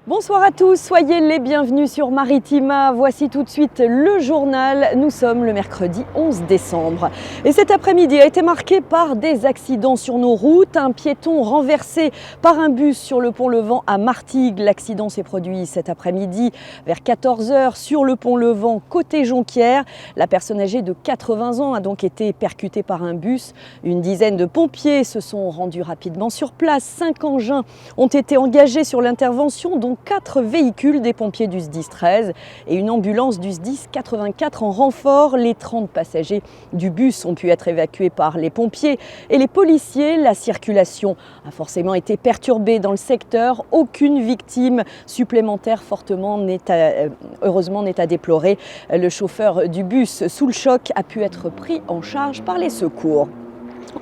Bonsoir à tous, soyez les bienvenus sur Maritima. Voici tout de suite le journal. Nous sommes le mercredi 11 décembre. Et cet après-midi a été marqué par des accidents sur nos routes. Un piéton renversé par un bus sur le pont Levant à Martigues. L'accident s'est produit cet après-midi vers 14h sur le pont Levant côté Jonquière. La personne âgée de 80 ans a donc été percutée par un bus. Une dizaine de pompiers se sont rendus rapidement sur place. 5 engins ont été engagés sur l'intervention, dont 4 véhicules des pompiers du SDIS 13 et une ambulance du SDIS 84 en renfort. Les 30 passagers du bus ont pu être évacués par les pompiers et les policiers. La circulation a forcément été perturbée dans le secteur. Aucune victime supplémentaire heureusement n'est à déplorer. Le chauffeur du bus sous le choc a pu être pris en charge par les secours.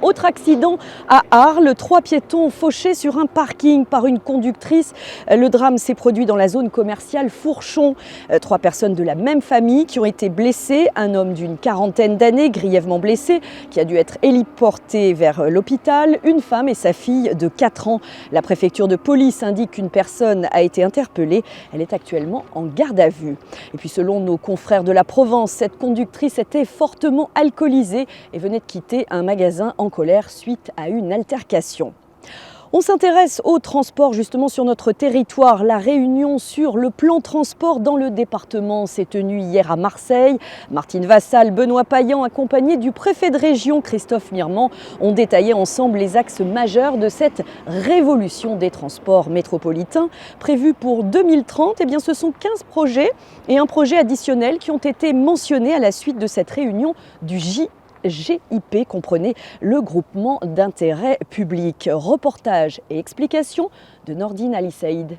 Autre accident à Arles, 3 piétons fauchés sur un parking par une conductrice. Le drame s'est produit dans la zone commerciale Fourchon. 3 personnes de la même famille qui ont été blessées. Un homme d'une quarantaine d'années, grièvement blessé, qui a dû être héliporté vers l'hôpital. Une femme et sa fille de 4 ans. La préfecture de police indique qu'une personne a été interpellée. Elle est actuellement en garde à vue. Et puis selon nos confrères de la Provence, cette conductrice était fortement alcoolisée et venait de quitter un magasin en colère suite à une altercation. On s'intéresse au transport justement sur notre territoire. La réunion sur le plan transport dans le département s'est tenue hier à Marseille. Martine Vassal, Benoît Payan, accompagnés du préfet de région Christophe Mirmand, ont détaillé ensemble les axes majeurs de cette révolution des transports métropolitains. Prévue pour 2030, ce sont 15 projets et un projet additionnel qui ont été mentionnés à la suite de cette réunion du GIP, comprenez le groupement d'intérêt public. Reportage et explications de Nordine Ali Saïd.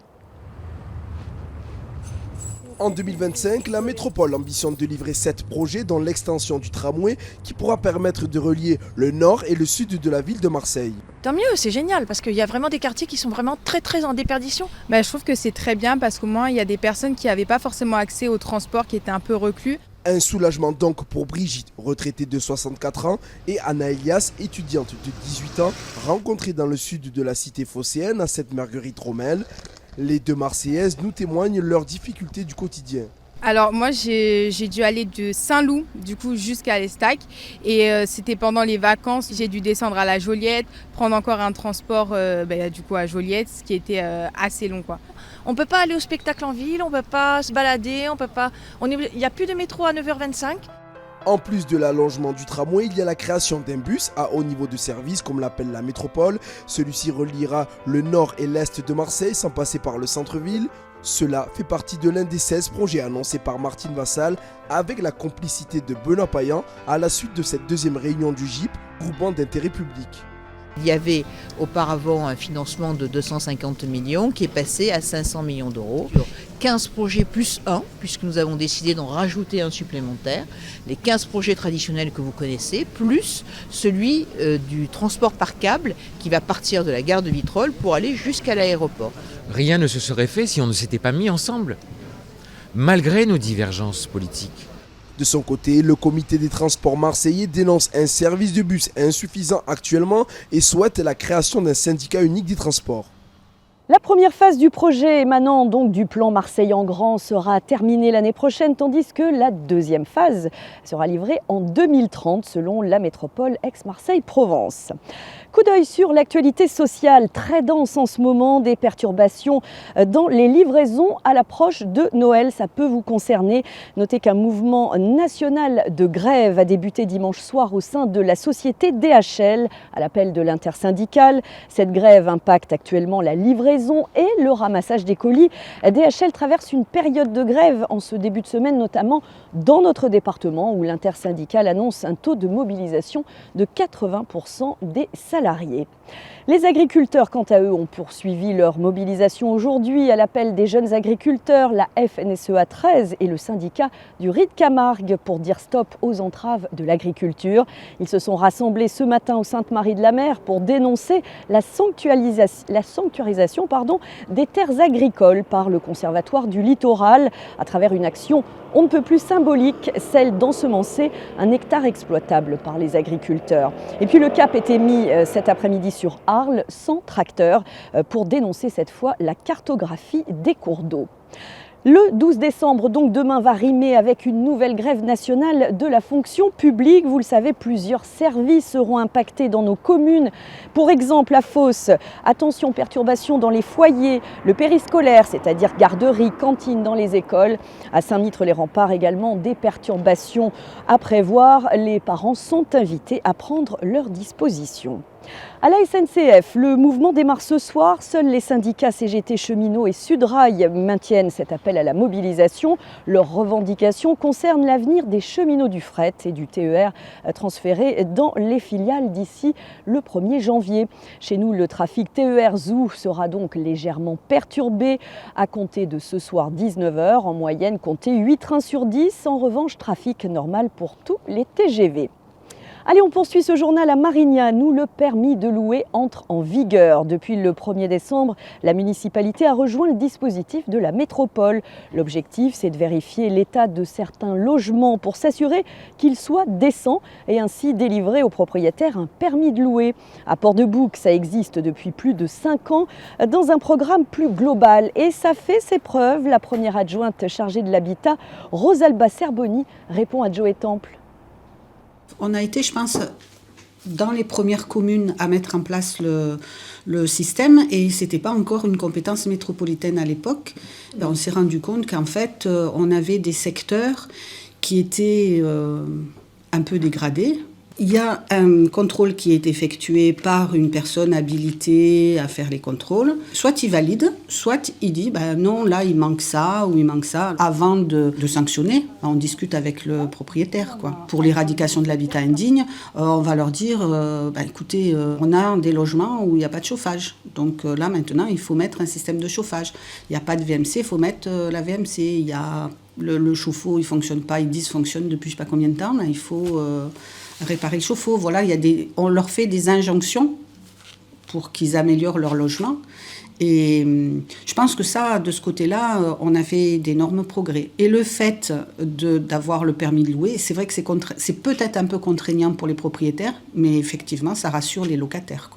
En 2025, la métropole ambitionne de livrer 7 projets dont l'extension du tramway qui pourra permettre de relier le nord et le sud de la ville de Marseille. Tant mieux, c'est génial parce qu'il y a vraiment des quartiers qui sont vraiment très en déperdition. Je trouve que c'est très bien parce qu'au moins il y a des personnes qui n'avaient pas forcément accès au transport, qui étaient un peu reclus. Un soulagement donc pour Brigitte, retraitée de 64 ans, et Anna Elias, étudiante de 18 ans, rencontrée dans le sud de la cité phocéenne à Sainte-Marguerite-Rommel. Les deux Marseillaises nous témoignent leurs difficultés du quotidien. Alors moi j'ai dû aller de Saint-Loup du coup jusqu'à l'Estac et c'était pendant les vacances. J'ai dû descendre à la Joliette, prendre encore un transport du coup à Joliette, ce qui était assez long quoi. On ne peut pas aller au spectacle en ville, on ne peut pas se balader, il n'y a plus de métro à 9h25. En plus de l'allongement du tramway, il y a la création d'un bus à haut niveau de service, comme l'appelle la métropole. Celui-ci reliera le nord et l'est de Marseille sans passer par le centre-ville. Cela fait partie de l'un des 16 projets annoncés par Martine Vassal avec la complicité de Benoît Payan à la suite de cette deuxième réunion du GIP, groupement d'intérêt public. Il y avait auparavant un financement de 250 millions qui est passé à 500 millions d'euros. 15 projets plus 1, puisque nous avons décidé d'en rajouter un supplémentaire. Les 15 projets traditionnels que vous connaissez, plus celui du transport par câble qui va partir de la gare de Vitrolles pour aller jusqu'à l'aéroport. Rien ne se serait fait si on ne s'était pas mis ensemble, malgré nos divergences politiques. De son côté, le comité des transports marseillais dénonce un service de bus insuffisant actuellement et souhaite la création d'un syndicat unique des transports. La première phase du projet émanant donc du plan Marseille en grand sera terminée l'année prochaine, tandis que la deuxième phase sera livrée en 2030 selon la métropole Aix-Marseille-Provence. Coup d'œil sur l'actualité sociale, très dense en ce moment, des perturbations dans les livraisons à l'approche de Noël. Ça peut vous concerner. Notez qu'un mouvement national de grève a débuté dimanche soir au sein de la société DHL à l'appel de l'intersyndicale. Cette grève impacte actuellement la livraison et le ramassage des colis. DHL traverse une période de grève en ce début de semaine, notamment dans notre département où l'intersyndicale annonce un taux de mobilisation de 80% des salariés. Les agriculteurs, quant à eux, ont poursuivi leur mobilisation aujourd'hui à l'appel des jeunes agriculteurs, la FNSEA 13 et le syndicat du Riz de Camargue pour dire stop aux entraves de l'agriculture. Ils se sont rassemblés ce matin au Sainte-Marie-de-la-Mer pour dénoncer la sanctuarisation des terres agricoles par le Conservatoire du Littoral à travers une action on ne peut plus symbolique, celle d'ensemencer un hectare exploitable par les agriculteurs. Et puis le cap était mis cet après-midi sur Arles. Arles sans tracteur pour dénoncer cette fois la cartographie des cours d'eau. Le 12 décembre, donc demain, va rimer avec une nouvelle grève nationale de la fonction publique. Vous le savez, plusieurs services seront impactés dans nos communes. Pour exemple, à Fos, attention, perturbations dans les foyers, le périscolaire, c'est-à-dire garderie, cantine dans les écoles. À Saint-Mitre-les-Remparts également, des perturbations à prévoir. Les parents sont invités à prendre leurs dispositions. À la SNCF, le mouvement démarre ce soir. Seuls les syndicats CGT Cheminots et Sudrail maintiennent cet appel à la mobilisation. Leurs revendications concernent l'avenir des cheminots du fret et du TER transférés dans les filiales d'ici le 1er janvier. Chez nous, le trafic TER-ZOO sera donc légèrement perturbé. À compter de ce soir 19h, en moyenne, comptez 8 trains sur 10. En revanche, trafic normal pour tous les TGV. Allez, on poursuit ce journal à Marignane où le permis de louer entre en vigueur. Depuis le 1er décembre, la municipalité a rejoint le dispositif de la métropole. L'objectif, c'est de vérifier l'état de certains logements pour s'assurer qu'ils soient décents et ainsi délivrer aux propriétaires un permis de louer. À Port-de-Bouc, ça existe depuis plus de 5 ans dans un programme plus global et ça fait ses preuves. La première adjointe chargée de l'habitat, Rosalba Serboni, répond à Joe Temple. On a été, je pense, dans les premières communes à mettre en place le système et ce n'était pas encore une compétence métropolitaine à l'époque. On s'est rendu compte qu'en fait, on avait des secteurs qui étaient un peu dégradés. Il y a un contrôle qui est effectué par une personne habilitée à faire les contrôles. Soit il valide, soit il dit non, là il manque ça ou il manque ça. Avant de sanctionner, on discute avec le propriétaire. Pour l'éradication de l'habitat indigne, on va leur dire écoutez, on a des logements où il n'y a pas de chauffage. Donc là maintenant, il faut mettre un système de chauffage. Il n'y a pas de VMC, il faut mettre la VMC. Il y a le chauffe-eau, il ne fonctionne pas, il dysfonctionne depuis je ne sais pas combien de temps. Là, il faut réparer le chauffe-eau. Voilà, on leur fait des injonctions pour qu'ils améliorent leur logement. Et je pense que ça, de ce côté-là, on a fait d'énormes progrès. Et le fait d'avoir le permis de louer, c'est vrai que c'est peut-être un peu contraignant pour les propriétaires, mais effectivement, ça rassure les locataires,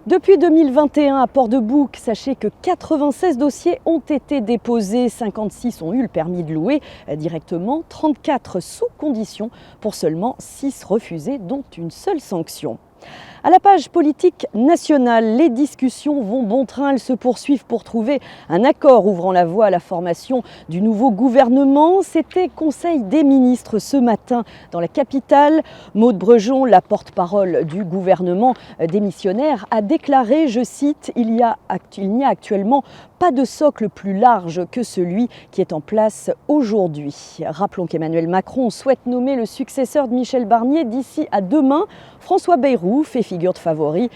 Depuis 2021 à Port-de-Bouc, sachez que 96 dossiers ont été déposés, 56 ont eu le permis de louer directement, 34 sous condition pour seulement 6 refusés, dont une seule sanction. À la page politique nationale, les discussions vont bon train. Elles se poursuivent pour trouver un accord ouvrant la voie à la formation du nouveau gouvernement. C'était Conseil des ministres ce matin dans la capitale. Maude Brejon, la porte-parole du gouvernement démissionnaire, a déclaré, je cite, « Il n'y a actuellement pas de socle plus large que celui qui est en place aujourd'hui ». Rappelons qu'Emmanuel Macron souhaite nommer le successeur de Michel Barnier d'ici à demain. François Bayrou fait figure de favori.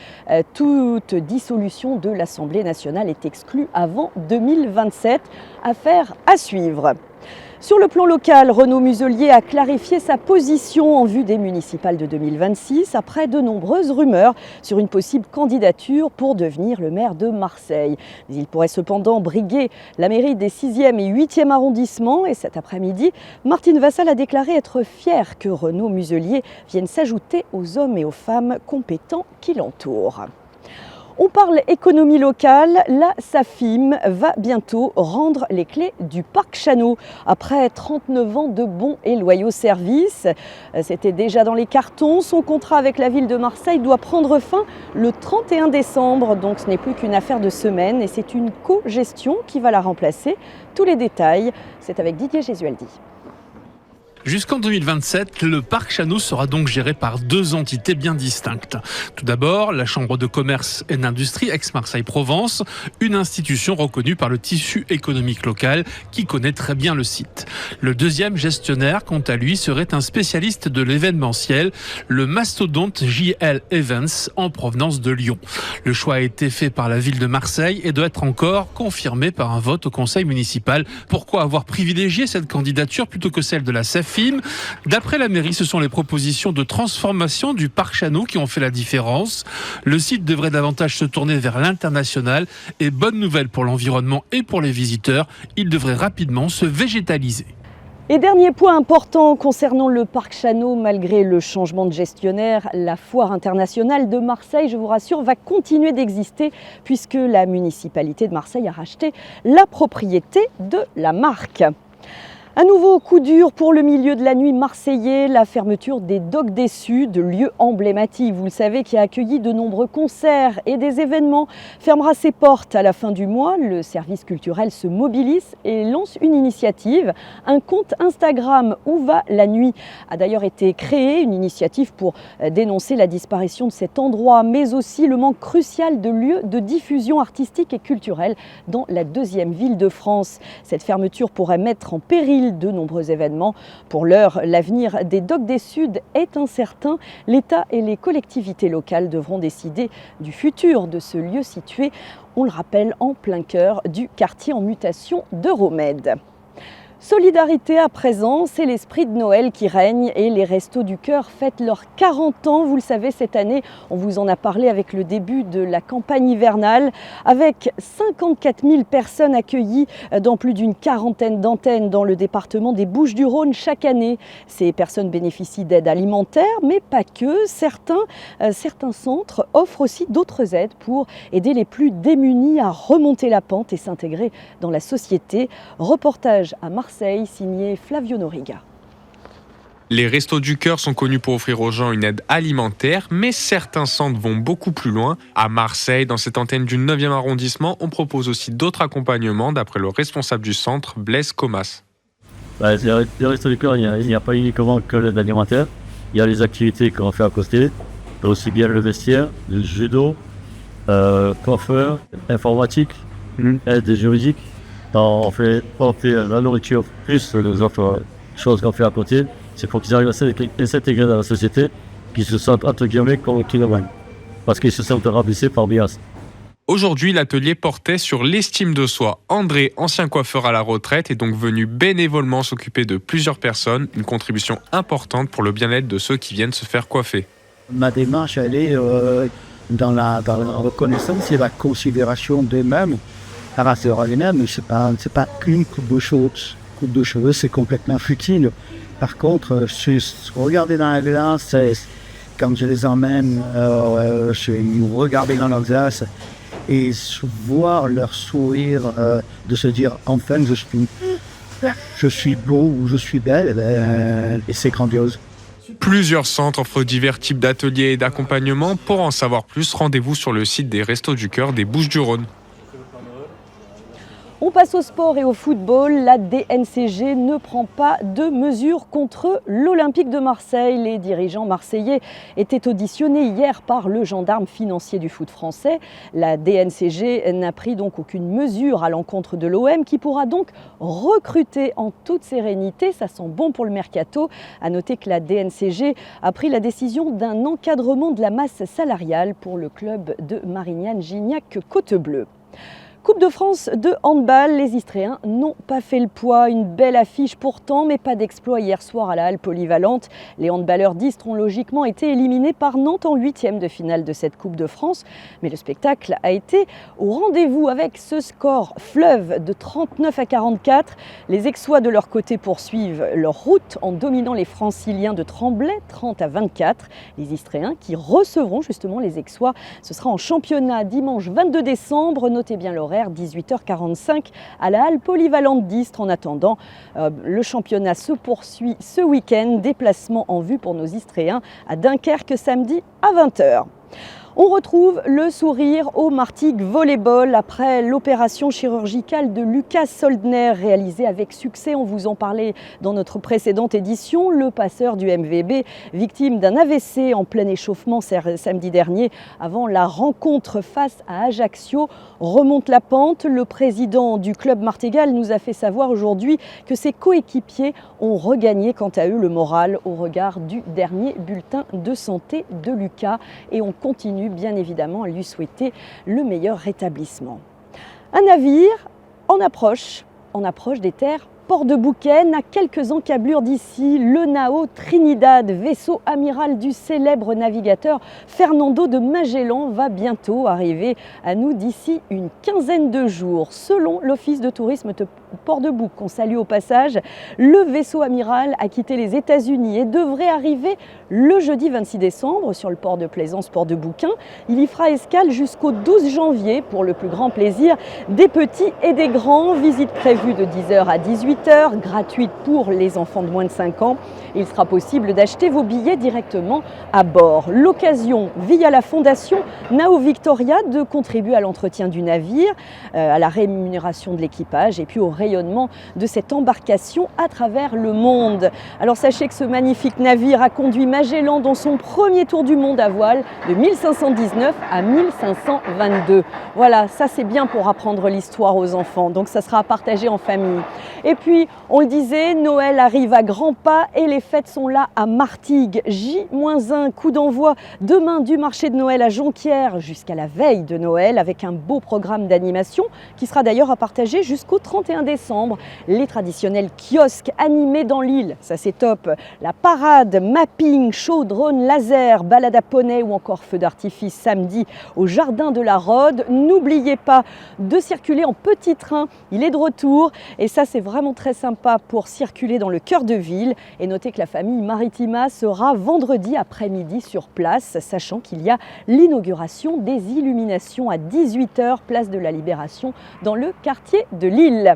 Toute dissolution de l'Assemblée nationale est exclue avant 2027. Affaire à suivre. Sur le plan local, Renaud Muselier a clarifié sa position en vue des municipales de 2026 après de nombreuses rumeurs sur une possible candidature pour devenir le maire de Marseille. Mais il pourrait cependant briguer la mairie des 6e et 8e arrondissements. Et cet après-midi, Martine Vassal a déclaré être fière que Renaud Muselier vienne s'ajouter aux hommes et aux femmes compétents qui l'entourent. On parle économie locale, la SAFIM va bientôt rendre les clés du parc Chano. Après 39 ans de bons et loyaux services, c'était déjà dans les cartons. Son contrat avec la ville de Marseille doit prendre fin le 31 décembre, donc ce n'est plus qu'une affaire de semaine et c'est une co-gestion qui va la remplacer. Tous les détails, c'est avec Didier Gesualdi. Jusqu'en 2027, le parc Chano sera donc géré par 2 entités bien distinctes. Tout d'abord, la Chambre de commerce et d'industrie Aix-Marseille-Provence, une institution reconnue par le tissu économique local qui connaît très bien le site. Le deuxième gestionnaire, quant à lui, serait un spécialiste de l'événementiel, le mastodonte JL Events en provenance de Lyon. Le choix a été fait par la ville de Marseille et doit être encore confirmé par un vote au conseil municipal. Pourquoi avoir privilégié cette candidature plutôt que celle de la SAFIM ? D'après la mairie, ce sont les propositions de transformation du parc Chano qui ont fait la différence. Le site devrait davantage se tourner vers l'international et bonne nouvelle pour l'environnement et pour les visiteurs, il devrait rapidement se végétaliser. Et dernier point important concernant le parc Chano, malgré le changement de gestionnaire, la foire internationale de Marseille, je vous rassure, va continuer d'exister puisque la municipalité de Marseille a racheté la propriété de la marque. Un nouveau coup dur pour le milieu de la nuit marseillais, la fermeture des Docks des Suds, lieu emblématique, vous le savez, qui a accueilli de nombreux concerts et des événements, fermera ses portes à la fin du mois. Le service culturel se mobilise et lance une initiative. Un compte Instagram Où va la nuit a d'ailleurs été créé, une initiative pour dénoncer la disparition de cet endroit, mais aussi le manque crucial de lieux de diffusion artistique et culturelle dans la deuxième ville de France. Cette fermeture pourrait mettre en péril de nombreux événements. Pour l'heure, l'avenir des Docks des Suds est incertain. L'État et les collectivités locales devront décider du futur de ce lieu situé, on le rappelle, en plein cœur du quartier en mutation d'Euromède. Solidarité à présent, c'est l'esprit de Noël qui règne et les Restos du Cœur fêtent leurs 40 ans. Vous le savez, cette année, on vous en a parlé avec le début de la campagne hivernale, avec 54 000 personnes accueillies dans plus d'une quarantaine d'antennes dans le département des Bouches-du-Rhône chaque année. Ces personnes bénéficient d'aides alimentaires, mais pas que. Certains centres offrent aussi d'autres aides pour aider les plus démunis à remonter la pente et s'intégrer dans la société. Reportage à Marseille, signé Flavio Noriga. Les Restos du Cœur sont connus pour offrir aux gens une aide alimentaire, mais certains centres vont beaucoup plus loin. À Marseille, dans cette antenne du 9e arrondissement, on propose aussi d'autres accompagnements, d'après le responsable du centre, Blaise Comas. Les Restos du Cœur, il n'y a pas uniquement que l'aide alimentaire. Il y a les activités qu'on fait à côté, aussi bien le vestiaire, le judo, coiffeur, informatique, aide juridique. On fait la nourriture plus les autres choses qu'on fait à côté. C'est pour qu'ils arrivent à s'intégrer dans la société, qu'ils se sentent entre guillemets comme qu'ils le veulent. Parce qu'ils se sentent remplacés par Bias. Aujourd'hui, l'atelier portait sur l'estime de soi. André, ancien coiffeur à la retraite, est donc venu bénévolement s'occuper de plusieurs personnes, une contribution importante pour le bien-être de ceux qui viennent se faire coiffer. Ma démarche, elle est dans la reconnaissance et la considération d'eux-mêmes. Mais c'est pas qu'une coupe de cheveux. Coupe de cheveux, c'est complètement futile. Par contre, regarder dans la glace, quand je les emmène, regarder dans leurs glaces et voir leur sourire, de se dire enfin je suis beau ou je suis belle, et c'est grandiose. Plusieurs centres offrent divers types d'ateliers et d'accompagnements. Pour en savoir plus, rendez-vous sur le site des Restos du Cœur des Bouches-du-Rhône. On passe au sport et au football. La DNCG ne prend pas de mesures contre l'Olympique de Marseille. Les dirigeants marseillais étaient auditionnés hier par le gendarme financier du foot français. La DNCG n'a pris donc aucune mesure à l'encontre de l'OM qui pourra donc recruter en toute sérénité. Ça sent bon pour le mercato. À noter que la DNCG a pris la décision d'un encadrement de la masse salariale pour le club de Marignane-Gignac-Côte-Bleue. Coupe de France de handball, les Istréens n'ont pas fait le poids. Une belle affiche pourtant, mais pas d'exploit hier soir à la Halle Polyvalente. Les handballeurs d'Istres ont logiquement été éliminés par Nantes en 8e de finale de cette Coupe de France. Mais le spectacle a été au rendez-vous avec ce score fleuve de 39-44. Les Aixois de leur côté poursuivent leur route en dominant les Franciliens de Tremblay 30-24. Les Istréens qui recevront justement les Aixois. Ce sera en championnat dimanche 22 décembre. Notez bien l'horaire. 18h45 à la Halle Polyvalente d'Istres. En attendant, le championnat se poursuit ce week-end. Déplacement en vue pour nos Istréens à Dunkerque samedi à 20h. On retrouve le sourire au Martigues Volleyball après l'opération chirurgicale de Lucas Soldner réalisée avec succès. On vous en parlait dans notre précédente édition. Le passeur du MVB, victime d'un AVC en plein échauffement samedi dernier avant la rencontre face à Ajaccio, remonte la pente. Le président du club martégal nous a fait savoir aujourd'hui que ses coéquipiers ont regagné quant à eux le moral au regard du dernier bulletin de santé de Lucas et on continue bien évidemment à lui souhaiter le meilleur rétablissement. Un navire en approche des terres port de Bouquaine, à quelques encablures d'ici, le Nao Trinidad, vaisseau amiral du célèbre navigateur Fernando de Magellan, va bientôt arriver à nous d'ici une quinzaine de jours. Selon l'Office de tourisme de Port-de-Bouc, qu'on salue au passage, le vaisseau amiral a quitté les États-Unis et devrait arriver le jeudi 26 décembre sur le port de plaisance Port-de-Bouquin. Il y fera escale jusqu'au 12 janvier pour le plus grand plaisir des petits et des grands. Visite prévue de 10h à 18h, gratuite pour les enfants de moins de 5 ans. Il sera possible d'acheter vos billets directement à bord. L'occasion, via la fondation Nao Victoria, de contribuer à l'entretien du navire, à la rémunération de l'équipage et puis au rayonnement de cette embarcation à travers le monde. Alors sachez que ce magnifique navire a conduit Magellan dans son premier tour du monde à voile de 1519 à 1522. Voilà, ça c'est bien pour apprendre l'histoire aux enfants, donc ça sera à partager en famille. Et puis, on le disait, Noël arrive à grands pas et les fêtes sont là à Martigues. J-1, coup d'envoi demain du marché de Noël à Jonquière jusqu'à la veille de Noël avec un beau programme d'animation qui sera d'ailleurs à partager jusqu'au 31 décembre. Les traditionnels kiosques animés dans l'île, ça c'est top. La parade, mapping, show, drone, laser, balade à poney ou encore feu d'artifice samedi au jardin de la Rode. N'oubliez pas de circuler en petit train, il est de retour et ça c'est vraiment très sympa pour circuler dans le cœur de ville. Et notez que la famille Maritima sera vendredi après-midi sur place, sachant qu'il y a l'inauguration des illuminations à 18h, place de la Libération dans le quartier de Lille.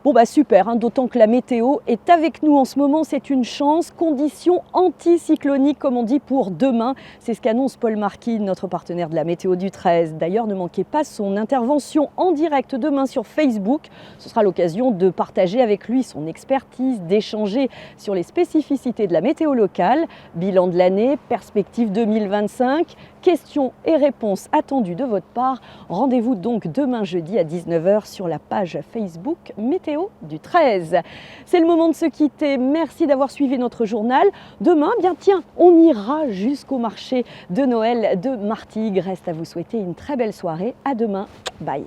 Bon bah super, hein, d'autant que la météo est avec nous en ce moment, c'est une chance. Conditions anticycloniques comme on dit pour demain. C'est ce qu'annonce Paul Marquis, notre partenaire de la météo du 13. D'ailleurs, ne manquez pas son intervention en direct demain sur Facebook. Ce sera l'occasion de partager avec lui son expertise, d'échanger sur les spécificités de la météo locale, bilan de l'année, perspective 2025, questions et réponses attendues de votre part. Rendez-vous donc demain jeudi à 19h sur la page Facebook Météo du 13. C'est le moment de se quitter. Merci d'avoir suivi notre journal. Demain, bien tiens, on ira jusqu'au marché de Noël de Martigues. Reste à vous souhaiter une très belle soirée. À demain. Bye.